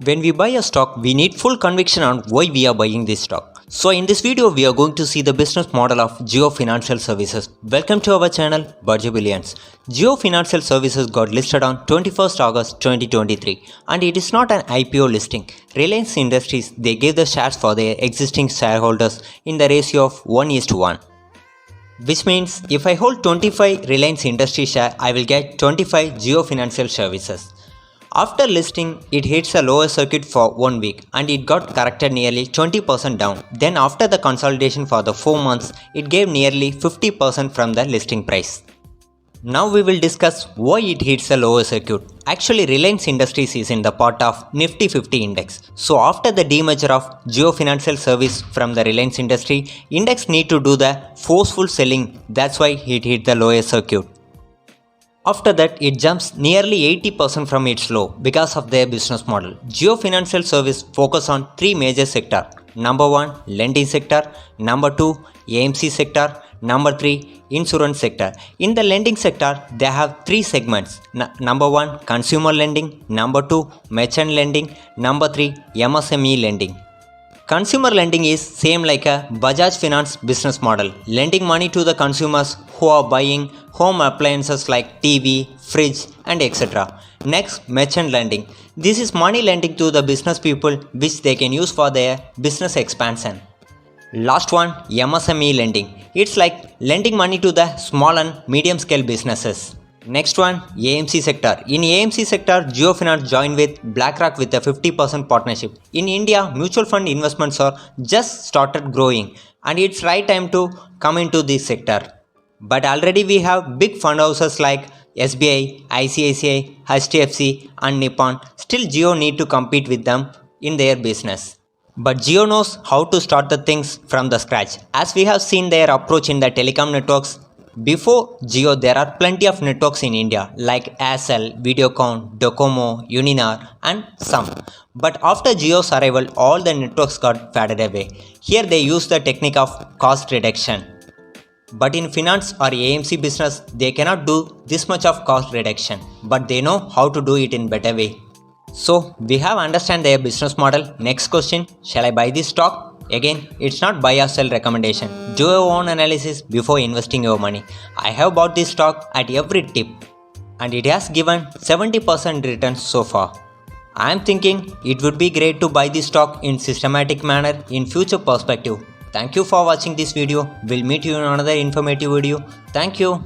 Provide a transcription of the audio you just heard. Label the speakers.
Speaker 1: When we buy a stock, we need full conviction on why we are buying this stock. So in this video, we are going to see the business model of JIO Financial Services. Welcome to our channel, Budget Billions. JIO Financial Services got listed on 21st August 2023 and it is not an IPO listing. Reliance Industries, they gave the shares for their existing shareholders in the ratio of 1:1. Which means if I hold 25 Reliance Industries share, I will get 25 JIO Financial Services. After listing, it hits a lower circuit for 1 week and it got corrected nearly 20% down. Then after the consolidation for the 4 months, it gave nearly 50% from the listing price. Now we will discuss why it hits a lower circuit. Actually, Reliance Industries is in the part of Nifty 50 index. So after the demerger of JIO Financial Service from the Reliance Industry, index need to do the forceful selling. That's why it hit the lower circuit. After that, it jumps nearly 80% from its low because of their business model. JIO Financial Service focus on 3 major sectors. Number 1, lending sector. Number 2, AMC sector. Number 3, insurance sector. In the lending sector, they have 3 segments. Number 1, consumer lending. Number 2, merchant lending. Number 3, MSME lending. Consumer lending is same like a Bajaj Finance business model, lending money to the consumers who are buying home appliances like TV, fridge and etc. Next, merchant lending. This is money lending to the business people which they can use for their business expansion. Last one, MSME lending. It's like lending money to the small and medium scale businesses. Next one, AMC sector. In AMC sector, JIO Finance joined with BlackRock with a 50% partnership. In India, mutual fund investments are just started growing and it's right time to come into this sector. But already we have big fund houses like SBI, ICICI, HDFC and Nippon. Still JIO need to compete with them in their business. But JIO knows how to start the things from the scratch. As we have seen their approach in the telecom networks, before JIO, there are plenty of networks in India like Aircel, Videocon, Docomo, Uninar and some. But after JIO's arrival, all the networks got faded away. Here they use the technique of cost reduction. But in finance or AMC business, they cannot do this much of cost reduction. But they know how to do it in better way. So we have understand their business model. Next question, shall I buy this stock? Again, it's not buy or sell recommendation. Do your own analysis before investing your money. I have bought this stock at every tip and it has given 70% returns so far. I am thinking it would be great to buy this stock in systematic manner in future perspective. Thank you for watching this video. We'll meet you in another informative video. Thank you.